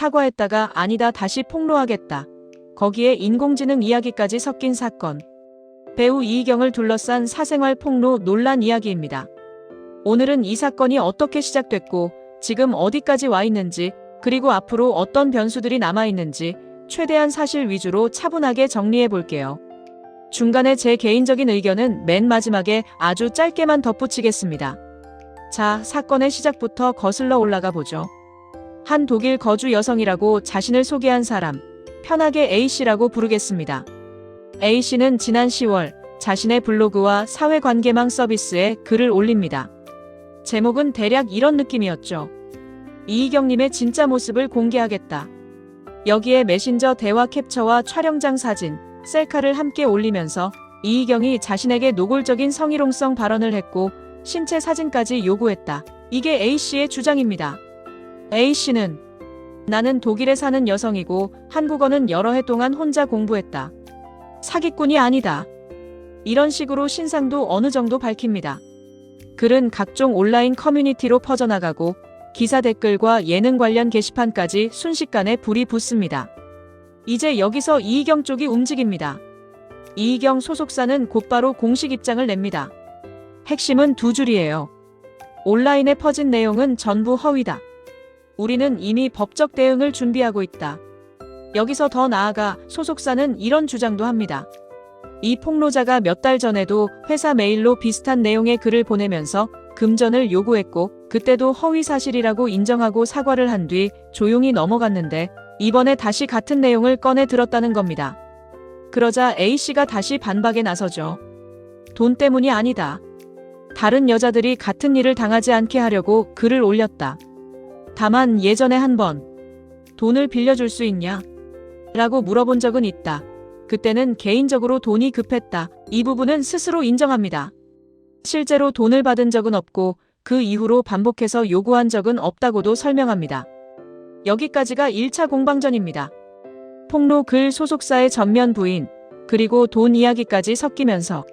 사과했다가 아니다 다시 폭로하겠다. 거기에 인공지능 이야기까지 섞인 사건. 배우 이희경을 둘러싼 사생활 폭로 논란 이야기입니다. 오늘은 이 사건이 어떻게 시작됐고 지금 어디까지 와 있는지, 그리고 앞으로 어떤 변수들이 남아있는지 최대한 사실 위주로 차분하게 정리해 볼게요. 중간에 제 개인적인 의견은 맨 마지막에 아주 짧게만 덧붙이겠습니다. 자, 사건의 시작부터 거슬러 올라가 보죠. 한 독일 거주 여성이라고 자신을 소개한 사람, 편하게 A씨라고 부르겠습니다. A씨는 지난 10월 자신의 블로그와 사회관계망 서비스에 글을 올립니다. 제목은 대략 이런 느낌이었죠. 이희경님의 진짜 모습을 공개하겠다. 여기에 메신저 대화 캡처와 촬영장 사진, 셀카를 함께 올리면서 이희경이 자신에게 노골적인 성희롱성 발언을 했고 신체 사진까지 요구했다. 이게 A씨의 주장입니다. A씨는 나는 독일에 사는 여성이고 한국어는 여러 해 동안 혼자 공부했다. 사기꾼이 아니다. 이런 식으로 신상도 어느 정도 밝힙니다. 글은 각종 온라인 커뮤니티로 퍼져나가고 기사 댓글과 예능 관련 게시판까지 순식간에 불이 붙습니다. 이제 여기서 이희경 쪽이 움직입니다. 이희경 소속사는 곧바로 공식 입장을 냅니다. 핵심은 두 줄이에요. 온라인에 퍼진 내용은 전부 허위다. 우리는 이미 법적 대응을 준비하고 있다. 여기서 더 나아가 소속사는 이런 주장도 합니다. 이 폭로자가 몇 달 전에도 회사 메일로 비슷한 내용의 글을 보내면서 금전을 요구했고 그때도 허위 사실이라고 인정하고 사과를 한 뒤 조용히 넘어갔는데 이번에 다시 같은 내용을 꺼내 들었다는 겁니다. 그러자 A씨가 다시 반박에 나서죠. 돈 때문이 아니다. 다른 여자들이 같은 일을 당하지 않게 하려고 글을 올렸다. 다만 예전에 한번 돈을 빌려줄 수 있냐? 라고 물어본 적은 있다. 그때는 개인적으로 돈이 급했다. 이 부분은 스스로 인정합니다. 실제로 돈을 받은 적은 없고 그 이후로 반복해서 요구한 적은 없다고도 설명합니다. 여기까지가 1차 공방전입니다. 폭로 글 소속사의 전면 부인, 그리고 돈 이야기까지 섞이면서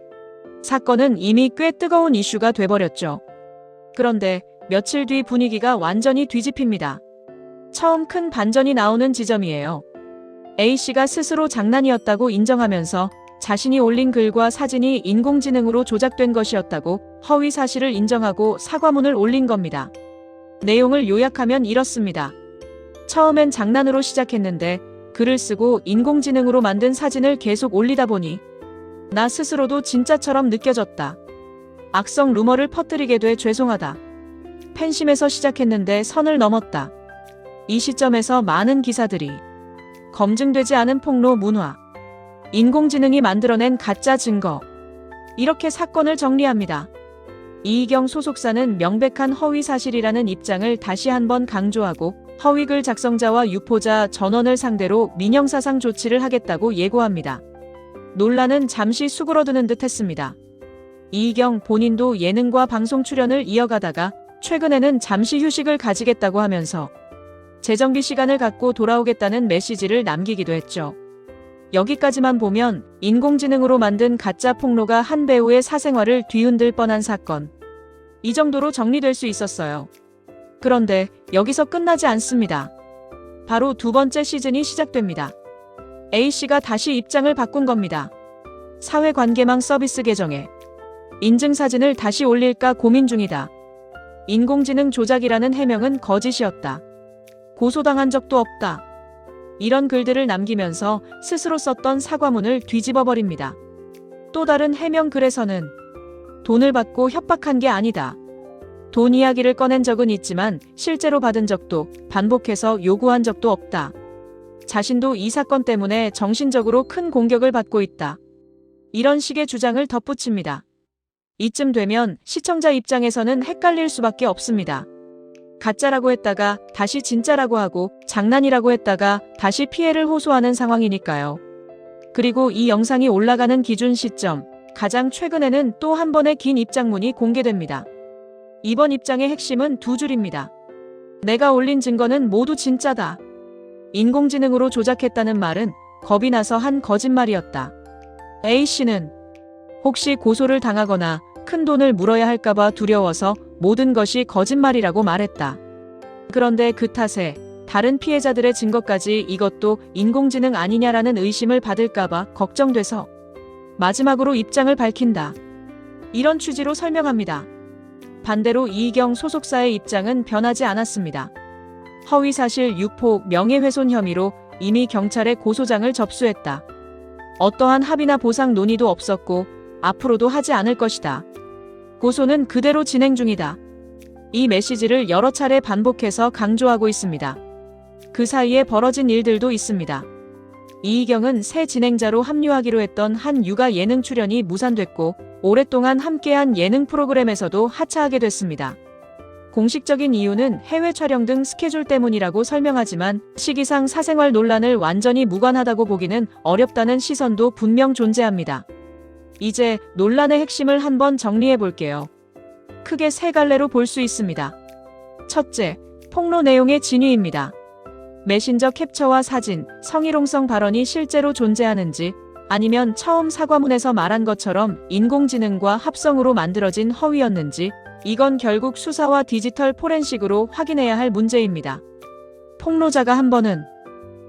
사건은 이미 꽤 뜨거운 이슈가 돼버렸죠. 그런데 며칠 뒤 분위기가 완전히 뒤집힙니다. 처음 큰 반전이 나오는 지점이에요. A씨가 스스로 장난이었다고 인정하면서 자신이 올린 글과 사진이 인공지능으로 조작된 것이었다고 허위 사실을 인정하고 사과문을 올린 겁니다. 내용을 요약하면 이렇습니다. 처음엔 장난으로 시작했는데 글을 쓰고 인공지능으로 만든 사진을 계속 올리다 보니 나 스스로도 진짜처럼 느껴졌다. 악성 루머를 퍼뜨리게 돼 죄송하다. 팬심에서 시작했는데 선을 넘었다. 이 시점에서 많은 기사들이 검증되지 않은 폭로 문화, 인공지능이 만들어낸 가짜 증거, 이렇게 사건을 정리합니다. 이희경 소속사는 명백한 허위 사실이라는 입장을 다시 한번 강조하고 허위글 작성자와 유포자 전원을 상대로 민형사상 조치를 하겠다고 예고합니다. 논란은 잠시 수그러드는 듯 했습니다. 이희경 본인도 예능과 방송 출연을 이어가다가 최근에는 잠시 휴식을 가지겠다고 하면서 재정비 시간을 갖고 돌아오겠다는 메시지를 남기기도 했죠. 여기까지만 보면 인공지능으로 만든 가짜 폭로가 한 배우의 사생활을 뒤흔들 뻔한 사건. 이 정도로 정리될 수 있었어요. 그런데 여기서 끝나지 않습니다. 바로 두 번째 시즌이 시작됩니다. A씨가 다시 입장을 바꾼 겁니다. 사회관계망 서비스 계정에 인증사진을 다시 올릴까 고민 중이다. 인공지능 조작이라는 해명은 거짓이었다. 고소당한 적도 없다. 이런 글들을 남기면서 스스로 썼던 사과문을 뒤집어버립니다. 또 다른 해명 글에서는 돈을 받고 협박한 게 아니다. 돈 이야기를 꺼낸 적은 있지만 실제로 받은 적도 반복해서 요구한 적도 없다. 자신도 이 사건 때문에 정신적으로 큰 공격을 받고 있다. 이런 식의 주장을 덧붙입니다. 이쯤 되면 시청자 입장에서는 헷갈릴 수밖에 없습니다. 가짜라고 했다가 다시 진짜라고 하고 장난이라고 했다가 다시 피해를 호소하는 상황이니까요. 그리고 이 영상이 올라가는 기준 시점, 가장 최근에는 또 한 번의 긴 입장문이 공개됩니다. 이번 입장의 핵심은 두 줄입니다. 내가 올린 증거는 모두 진짜다. 인공지능으로 조작했다는 말은 겁이 나서 한 거짓말이었다. A씨는 혹시 고소를 당하거나 큰 돈을 물어야 할까봐 두려워서 모든 것이 거짓말이라고 말했다. 그런데 그 탓에 다른 피해자들의 증거까지 이것도 인공지능 아니냐라는 의심을 받을까봐 걱정돼서 마지막으로 입장을 밝힌다. 이런 취지로 설명합니다. 반대로 이희경 소속사의 입장은 변하지 않았습니다. 허위사실 유포, 명예훼손 혐의로 이미 경찰에 고소장을 접수했다. 어떠한 합의나 보상 논의도 없었고 앞으로도 하지 않을 것이다. 고소는 그대로 진행 중이다. 이 메시지를 여러 차례 반복해서 강조하고 있습니다. 그 사이에 벌어진 일들도 있습니다. 이희경은 새 진행자로 합류하기로 했던 한 육아 예능 출연이 무산됐고 오랫동안 함께한 예능 프로그램에서도 하차하게 됐습니다. 공식적인 이유는 해외 촬영 등 스케줄 때문이라고 설명하지만 시기상 사생활 논란을 완전히 무관하다고 보기는 어렵다는 시선도 분명 존재합니다. 이제 논란의 핵심을 한번 정리해 볼게요. 크게 세 갈래로 볼 수 있습니다. 첫째, 폭로 내용의 진위입니다. 메신저 캡처와 사진, 성희롱성 발언이 실제로 존재하는지 아니면 처음 사과문에서 말한 것처럼 인공지능과 합성으로 만들어진 허위였는지 이건 결국 수사와 디지털 포렌식으로 확인해야 할 문제입니다. 폭로자가 한 번은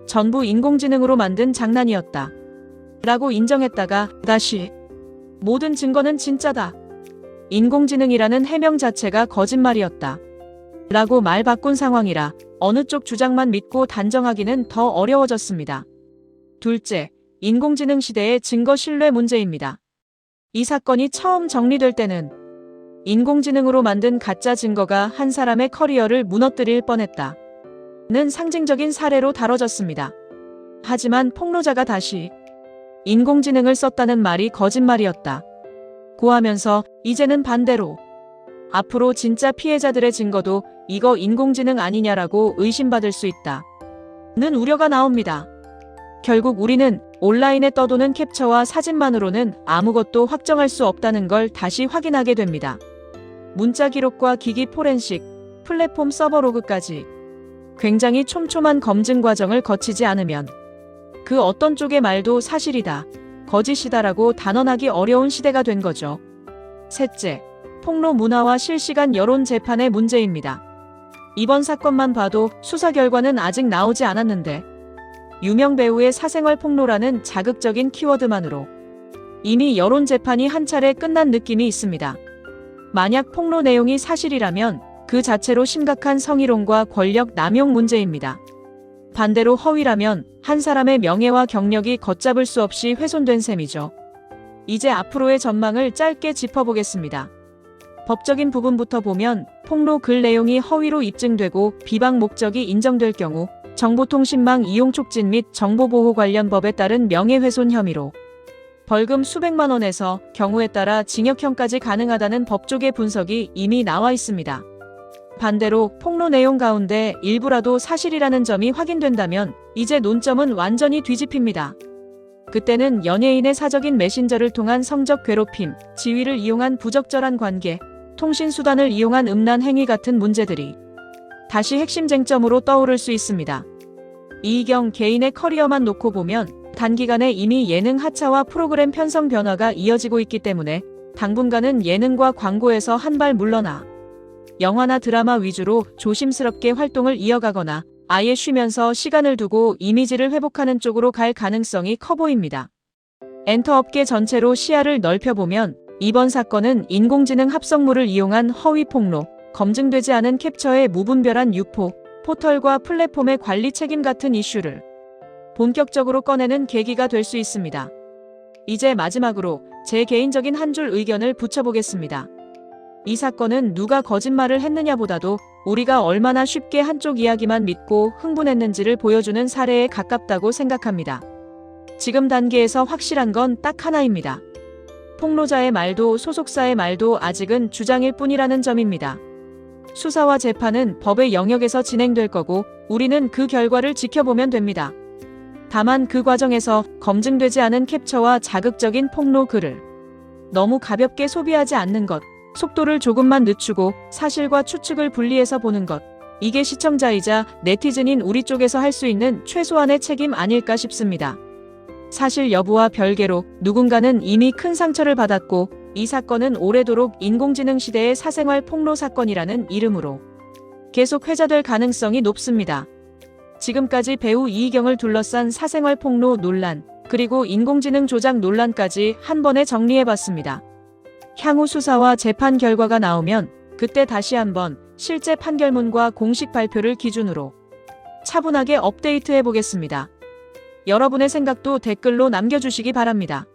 전부 인공지능으로 만든 장난이었다 라고 인정했다가 다시 모든 증거는 진짜다. 인공지능이라는 해명 자체가 거짓말이었다 라고 말 바꾼 상황이라 어느 쪽 주장만 믿고 단정하기는 더 어려워졌습니다. 둘째, 인공지능 시대의 증거 신뢰 문제입니다. 이 사건이 처음 정리될 때는 인공지능으로 만든 가짜 증거가 한 사람의 커리어를 무너뜨릴 뻔했다 는 상징적인 사례로 다뤄졌습니다. 하지만 폭로자가 다시 인공지능을 썼다는 말이 거짓말이었다 고 하면서 이제는 반대로 앞으로 진짜 피해자들의 증거도 이거 인공지능 아니냐라고 의심받을 수 있다 는 우려가 나옵니다. 결국 우리는 온라인에 떠도는 캡처와 사진만으로는 아무것도 확정할 수 없다는 걸 다시 확인하게 됩니다. 문자 기록과 기기 포렌식, 플랫폼 서버 로그까지 굉장히 촘촘한 검증 과정을 거치지 않으면 그 어떤 쪽의 말도 사실이다, 거짓이다라고 단언하기 어려운 시대가 된 거죠. 셋째, 폭로 문화와 실시간 여론 재판의 문제입니다. 이번 사건만 봐도 수사 결과는 아직 나오지 않았는데 유명 배우의 사생활 폭로라는 자극적인 키워드만으로 이미 여론 재판이 한 차례 끝난 느낌이 있습니다. 만약 폭로 내용이 사실이라면 그 자체로 심각한 성희롱과 권력 남용 문제입니다. 반대로 허위라면 한 사람의 명예와 경력이 걷잡을 수 없이 훼손된 셈이죠. 이제 앞으로의 전망을 짧게 짚어보겠습니다. 법적인 부분부터 보면 폭로 글 내용이 허위로 입증되고 비방 목적이 인정될 경우 정보통신망 이용 촉진 및 정보보호 관련 법에 따른 명예훼손 혐의로 벌금 수백만 원에서 경우에 따라 징역형까지 가능하다는 법조계 분석이 이미 나와 있습니다. 반대로 폭로 내용 가운데 일부라도 사실이라는 점이 확인된다면 이제 논점은 완전히 뒤집힙니다. 그때는 연예인의 사적인 메신저를 통한 성적 괴롭힘, 지위를 이용한 부적절한 관계, 통신수단을 이용한 음란 행위 같은 문제들이 다시 핵심 쟁점으로 떠오를 수 있습니다. 이희경 개인의 커리어만 놓고 보면 단기간에 이미 예능 하차와 프로그램 편성 변화가 이어지고 있기 때문에 당분간은 예능과 광고에서 한 발 물러나 영화나 드라마 위주로 조심스럽게 활동을 이어가거나 아예 쉬면서 시간을 두고 이미지를 회복하는 쪽으로 갈 가능성이 커 보입니다. 엔터업계 전체로 시야를 넓혀보면 이번 사건은 인공지능 합성물을 이용한 허위 폭로, 검증되지 않은 캡처의 무분별한 유포, 포털과 플랫폼의 관리 책임 같은 이슈를 본격적으로 꺼내는 계기가 될 수 있습니다. 이제 마지막으로 제 개인적인 한 줄 의견을 붙여보겠습니다. 이 사건은 누가 거짓말을 했느냐보다도 우리가 얼마나 쉽게 한쪽 이야기만 믿고 흥분했는지를 보여주는 사례에 가깝다고 생각합니다. 지금 단계에서 확실한 건 딱 하나입니다. 폭로자의 말도 소속사의 말도 아직은 주장일 뿐이라는 점입니다. 수사와 재판은 법의 영역에서 진행될 거고 우리는 그 결과를 지켜보면 됩니다. 다만 그 과정에서 검증되지 않은 캡처와 자극적인 폭로 글을 너무 가볍게 소비하지 않는 것, 속도를 조금만 늦추고 사실과 추측을 분리해서 보는 것, 이게 시청자이자 네티즌인 우리 쪽에서 할 수 있는 최소한의 책임 아닐까 싶습니다. 사실 여부와 별개로 누군가는 이미 큰 상처를 받았고 이 사건은 오래도록 인공지능 시대의 사생활 폭로 사건이라는 이름으로 계속 회자될 가능성이 높습니다. 지금까지 배우 이희경을 둘러싼 사생활 폭로 논란, 그리고 인공지능 조작 논란까지 한 번에 정리해봤습니다. 향후 수사와 재판 결과가 나오면 그때 다시 한번 실제 판결문과 공식 발표를 기준으로 차분하게 업데이트해보겠습니다. 여러분의 생각도 댓글로 남겨주시기 바랍니다.